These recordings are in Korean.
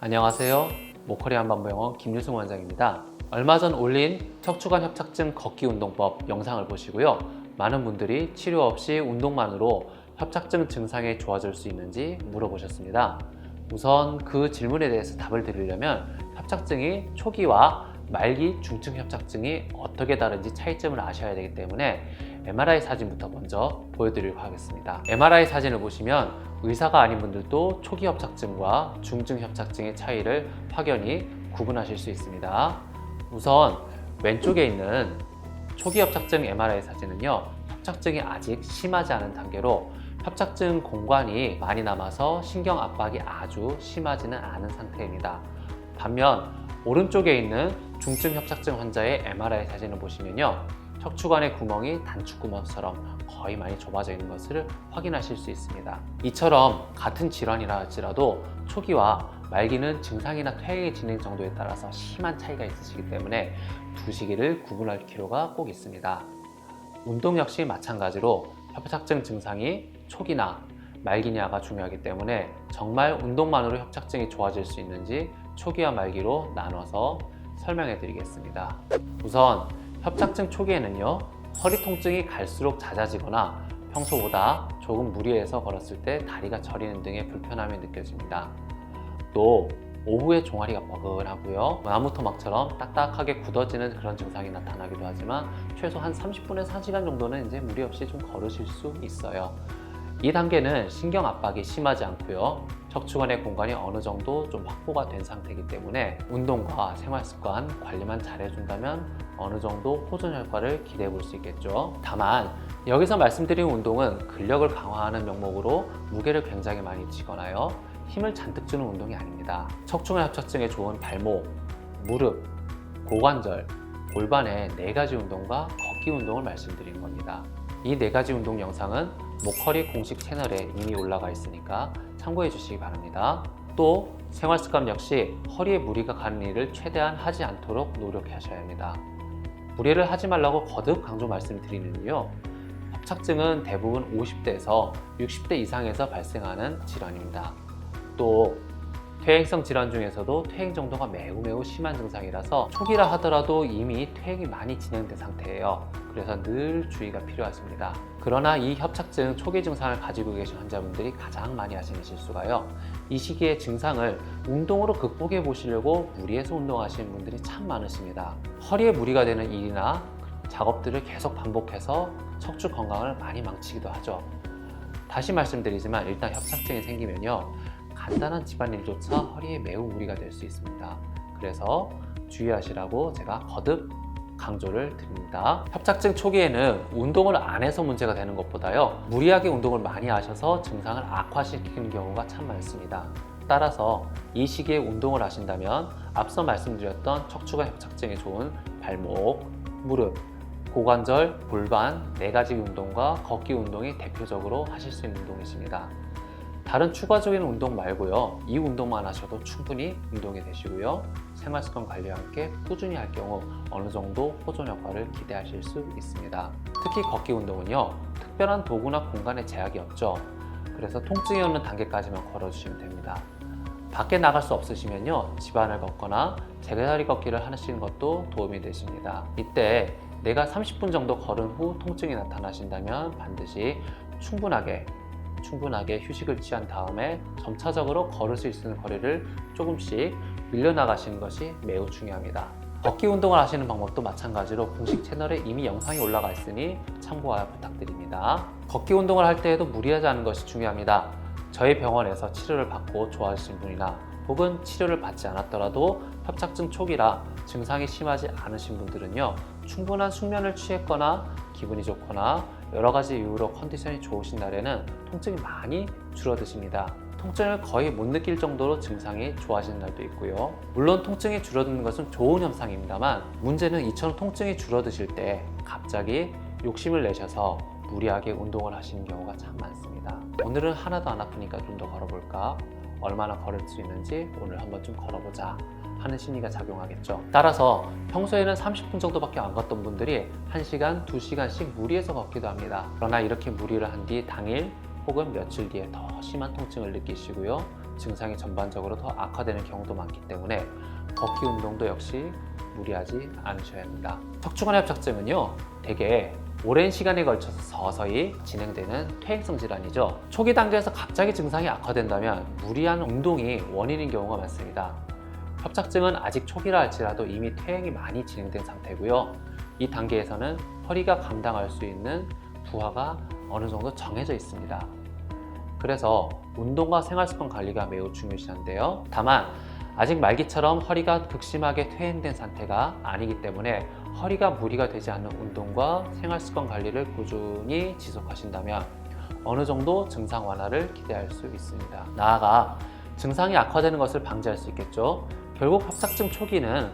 안녕하세요. 모커리 한방병원 김유승 원장입니다. 얼마 전 올린 척추관 협착증 걷기 운동법 영상을 보시고요. 많은 분들이 치료 없이 운동만으로 협착증 증상이 좋아질 수 있는지 물어보셨습니다. 우선 그 질문에 대해서 답을 드리려면 협착증이 초기와 말기 중증 협착증이 어떻게 다른지 차이점을 아셔야 되기 때문에 MRI 사진부터 먼저 보여드리려고 하겠습니다. MRI 사진을 보시면 의사가 아닌 분들도 초기 협착증과 중증 협착증의 차이를 확연히 구분하실 수 있습니다. 우선 왼쪽에 있는 초기 협착증 MRI 사진은요, 협착증이 아직 심하지 않은 단계로 협착증 공간이 많이 남아서 신경 압박이 아주 심하지는 않은 상태입니다. 반면 오른쪽에 있는 중증 협착증 환자의 MRI 사진을 보시면요, 척추관의 구멍이 단축구멍처럼 거의 많이 좁아져 있는 것을 확인하실 수 있습니다. 이처럼 같은 질환이라 할지라도 초기와 말기는 증상이나 퇴행의 진행 정도에 따라서 심한 차이가 있으시기 때문에 두 시기를 구분할 필요가 꼭 있습니다. 운동 역시 마찬가지로 협착증 증상이 초기나 말기냐가 중요하기 때문에 정말 운동만으로 협착증이 좋아질 수 있는지 초기와 말기로 나눠서 설명해 드리겠습니다. 우선 협착증 초기에는요, 허리 통증이 갈수록 잦아지거나 평소보다 조금 무리해서 걸었을 때 다리가 저리는 등의 불편함이 느껴집니다. 또 오후에 종아리가 뻐근하고요, 나무토막처럼 딱딱하게 굳어지는 그런 증상이 나타나기도 하지만 최소 한 30분에서 1시간 정도는 이제 무리 없이 좀 걸으실 수 있어요. 이 단계는 신경 압박이 심하지 않고요, 척추관의 공간이 어느 정도 좀 확보가 된 상태이기 때문에 운동과 생활습관 관리만 잘해준다면 어느 정도 호전 효과를 기대해 볼 수 있겠죠. 다만 여기서 말씀드린 운동은 근력을 강화하는 명목으로 무게를 굉장히 많이 치거나요, 힘을 잔뜩 주는 운동이 아닙니다. 척추관 협착증에 좋은 발목, 무릎, 고관절, 골반의 4가지 운동과 걷기 운동을 말씀드리는 겁니다. 이 4가지 운동 영상은 모커리 공식 채널에 이미 올라가 있으니까 참고해 주시기 바랍니다. 또 생활습관 역시 허리에 무리가 가는 일을 최대한 하지 않도록 노력하셔야 합니다. 무리를 하지 말라고 거듭 강조 말씀드리는 이유요, 협착증은 대부분 50대에서 60대 이상에서 발생하는 질환입니다. 또 퇴행성 질환 중에서도 퇴행 정도가 매우 심한 증상이라서 초기라 하더라도 이미 퇴행이 많이 진행된 상태예요. 그래서 늘 주의가 필요하십니다. 그러나 이 협착증 초기 증상을 가지고 계신 환자분들이 가장 많이 하시는 실수가요, 이 시기의 증상을 운동으로 극복해 보시려고 무리해서 운동하시는 분들이 참 많으십니다. 허리에 무리가 되는 일이나 작업들을 계속 반복해서 척추 건강을 많이 망치기도 하죠. 다시 말씀드리지만 일단 협착증이 생기면요, 간단한 집안일조차 허리에 매우 무리가 될 수 있습니다. 그래서 주의하시라고 제가 거듭 강조를 드립니다. 협착증 초기에는 운동을 안 해서 문제가 되는 것보다요, 무리하게 운동을 많이 하셔서 증상을 악화시키는 경우가 참 많습니다. 따라서 이 시기에 운동을 하신다면 앞서 말씀드렸던 척추관 협착증에 좋은 발목, 무릎, 고관절, 골반 4가지 운동과 걷기 운동이 대표적으로 하실 수 있는 운동이십니다. 다른 추가적인 운동 말고요, 이 운동만 하셔도 충분히 운동이 되시고요, 생활습관 관리와 함께 꾸준히 할 경우 어느 정도 호전 효과를 기대하실 수 있습니다. 특히 걷기 운동은요, 특별한 도구나 공간에 제약이 없죠. 그래서 통증이 오는 단계까지만 걸어주시면 됩니다. 밖에 나갈 수 없으시면요, 집안을 걷거나 제자리 걷기를 하시는 것도 도움이 되십니다. 이때 내가 30분 정도 걸은 후 통증이 나타나신다면 반드시 충분하게 휴식을 취한 다음에 점차적으로 걸을 수 있는 거리를 조금씩 밀려나가시는 것이 매우 중요합니다. 걷기 운동을 하시는 방법도 마찬가지로 공식 채널에 이미 영상이 올라가 있으니 참고하 부탁드립니다. 걷기 운동을 할 때에도 무리하지 않은 것이 중요합니다. 저희 병원에서 치료를 받고 좋아하시는 분이나 혹은 치료를 받지 않았더라도 협착증 초기라 증상이 심하지 않으신 분들은요, 충분한 숙면을 취했거나 기분이 좋거나 여러 가지 이유로 컨디션이 좋으신 날에는 통증이 많이 줄어드십니다. 통증을 거의 못 느낄 정도로 증상이 좋아지는 날도 있고요. 물론 통증이 줄어드는 것은 좋은 현상입니다만, 문제는 이처럼 통증이 줄어드실 때 갑자기 욕심을 내셔서 무리하게 운동을 하시는 경우가 참 많습니다. 오늘은 하나도 안 아프니까 좀 더 걸어볼까? 얼마나 걸을 수 있는지 오늘 한번 좀 걸어보자 하는 심리가 작용하겠죠. 따라서 평소에는 30분 정도밖에 안 걷던 분들이 1시간, 2시간씩 무리해서 걷기도 합니다. 그러나 이렇게 무리를 한 뒤 당일 혹은 며칠 뒤에 더 심한 통증을 느끼시고요, 증상이 전반적으로 더 악화되는 경우도 많기 때문에 걷기 운동도 역시 무리하지 않으셔야 합니다. 척추관 협착증은요, 대개 오랜 시간에 걸쳐서 서서히 진행되는 퇴행성 질환이죠. 초기 단계에서 갑자기 증상이 악화된다면 무리한 운동이 원인인 경우가 많습니다. 협착증은 아직 초기라 할지라도 이미 퇴행이 많이 진행된 상태고요. 이 단계에서는 허리가 감당할 수 있는 부하가 어느 정도 정해져 있습니다. 그래서 운동과 생활습관 관리가 매우 중요시한데요. 다만 아직 말기처럼 허리가 극심하게 퇴행된 상태가 아니기 때문에 허리가 무리가 되지 않는 운동과 생활습관 관리를 꾸준히 지속하신다면 어느 정도 증상 완화를 기대할 수 있습니다. 나아가 증상이 악화되는 것을 방지할 수 있겠죠. 결국 협착증 초기는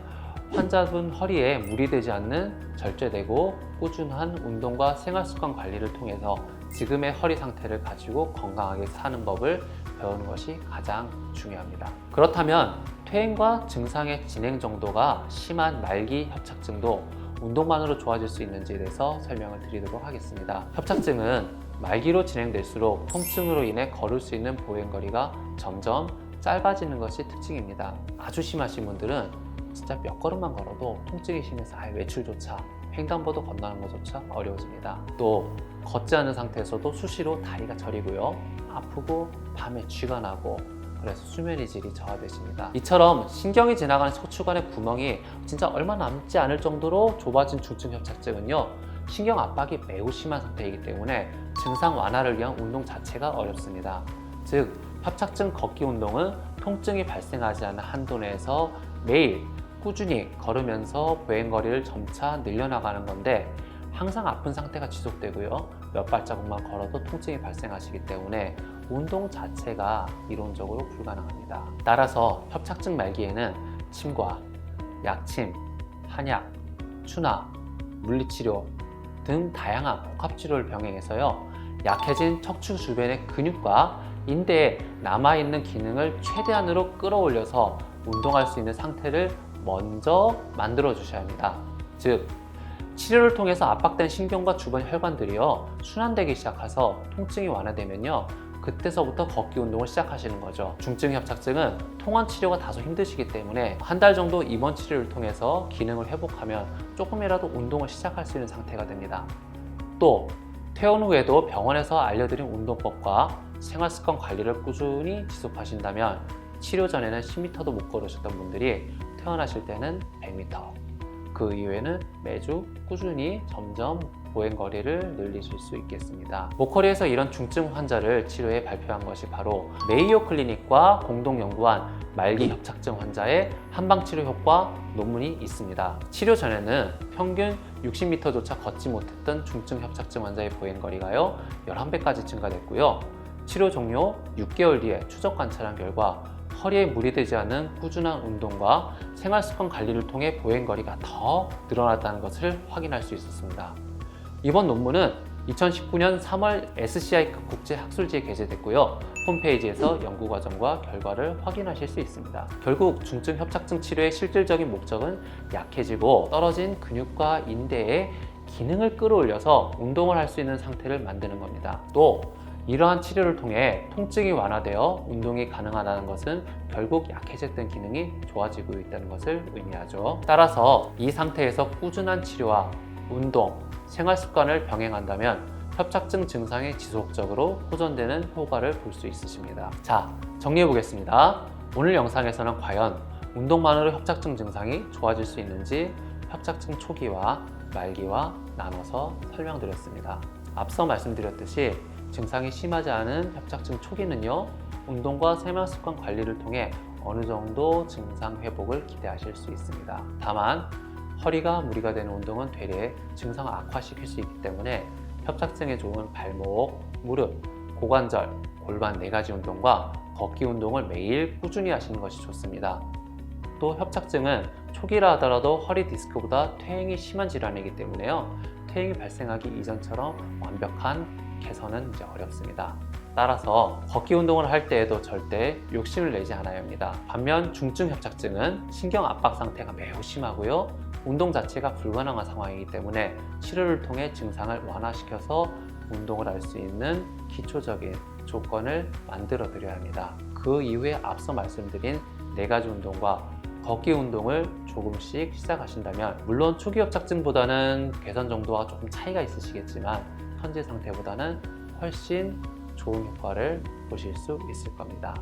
환자분 허리에 무리되지 않는 절제되고 꾸준한 운동과 생활습관 관리를 통해서 지금의 허리 상태를 가지고 건강하게 사는 법을 배우는 것이 가장 중요합니다. 그렇다면 퇴행과 증상의 진행 정도가 심한 말기 협착증도 운동만으로 좋아질 수 있는지에 대해서 설명을 드리도록 하겠습니다. 협착증은 말기로 진행될수록 통증으로 인해 걸을 수 있는 보행거리가 점점 짧아지는 것이 특징입니다. 아주 심하신 분들은 진짜 몇 걸음만 걸어도 통증이 심해서 아예 외출조차, 횡단보도 건너는 것조차 어려워집니다. 또 걷지 않은 상태에서도 수시로 다리가 저리고요, 아프고 밤에 쥐가 나고, 그래서 수면의 질이 저하되십니다. 이처럼 신경이 지나가는 척추관의 구멍이 진짜 얼마 남지 않을 정도로 좁아진 중증 협착증은요, 신경 압박이 매우 심한 상태이기 때문에 증상 완화를 위한 운동 자체가 어렵습니다. 즉, 협착증 걷기 운동은 통증이 발생하지 않는 한도 내에서 매일 꾸준히 걸으면서 보행거리를 점차 늘려나가는 건데, 항상 아픈 상태가 지속되고요, 몇 발자국만 걸어도 통증이 발생하시기 때문에 운동 자체가 이론적으로 불가능합니다. 따라서 협착증 말기에는 침과 약침, 한약, 추나, 물리치료 등 다양한 복합치료를 병행해서요, 약해진 척추 주변의 근육과 인대에 남아있는 기능을 최대한으로 끌어올려서 운동할 수 있는 상태를 먼저 만들어 주셔야 합니다. 즉, 치료를 통해서 압박된 신경과 주변 혈관들이요, 순환되기 시작해서 통증이 완화되면요, 그때서부터 걷기 운동을 시작하시는 거죠. 중증 협착증은 통원 치료가 다소 힘드시기 때문에 한 달 정도 입원 치료를 통해서 기능을 회복하면 조금이라도 운동을 시작할 수 있는 상태가 됩니다. 또 퇴원 후에도 병원에서 알려드린 운동법과 생활습관 관리를 꾸준히 지속하신다면 치료 전에는 10m도 못 걸으셨던 분들이 퇴원하실 때는 100m, 그 이후에는 매주 꾸준히 점점 보행거리를 늘리실 수 있겠습니다. 모커리에서 이런 중증 환자를 치료해 발표한 것이 바로 메이오 클리닉과 공동 연구한 말기 협착증 환자의 한방치료 효과 논문이 있습니다. 치료 전에는 평균 60m조차 걷지 못했던 중증 협착증 환자의 보행거리가요, 11배까지 증가됐고요. 치료 종료 6개월 뒤에 추적 관찰한 결과 허리에 무리되지 않은 꾸준한 운동과 생활습관 관리를 통해 보행거리가 더 늘어났다는 것을 확인할 수 있었습니다. 이번 논문은 2019년 3월 SCI 국제학술지에 게재됐고요. 홈페이지에서 연구과정과 결과를 확인하실 수 있습니다. 결국 중증 협착증 치료의 실질적인 목적은 약해지고 떨어진 근육과 인대의 기능을 끌어올려서 운동을 할 수 있는 상태를 만드는 겁니다. 또 이러한 치료를 통해 통증이 완화되어 운동이 가능하다는 것은 결국 약해졌던 기능이 좋아지고 있다는 것을 의미하죠. 따라서 이 상태에서 꾸준한 치료와 운동, 생활 습관을 병행한다면 협착증 증상이 지속적으로 호전되는 효과를 볼 수 있으십니다. 자, 정리해 보겠습니다. 오늘 영상에서는 과연 운동만으로 협착증 증상이 좋아질 수 있는지 협착증 초기와 말기와 나눠서 설명드렸습니다. 앞서 말씀드렸듯이 증상이 심하지 않은 협착증 초기는요, 운동과 생활습관 관리를 통해 어느 정도 증상 회복을 기대하실 수 있습니다. 다만 허리가 무리가 되는 운동은 되레 증상을 악화시킬 수 있기 때문에 협착증에 좋은 발목, 무릎, 고관절, 골반 4가지 운동과 걷기 운동을 매일 꾸준히 하시는 것이 좋습니다. 또 협착증은 초기라 하더라도 허리 디스크보다 퇴행이 심한 질환이기 때문에요, 퇴행이 발생하기 이전처럼 완벽한 개선은 이제 어렵습니다. 따라서 걷기 운동을 할 때에도 절대 욕심을 내지 않아야 합니다. 반면 중증 협착증은 신경 압박 상태가 매우 심하고요, 운동 자체가 불가능한 상황이기 때문에 치료를 통해 증상을 완화시켜서 운동을 할 수 있는 기초적인 조건을 만들어 드려야 합니다. 그 이후에 앞서 말씀드린 4가지 운동과 걷기 운동을 조금씩 시작하신다면, 물론 초기 협착증보다는 개선 정도가 조금 차이가 있으시겠지만 현재 상태보다는 훨씬 좋은 효과를 보실 수 있을 겁니다.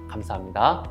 감사합니다.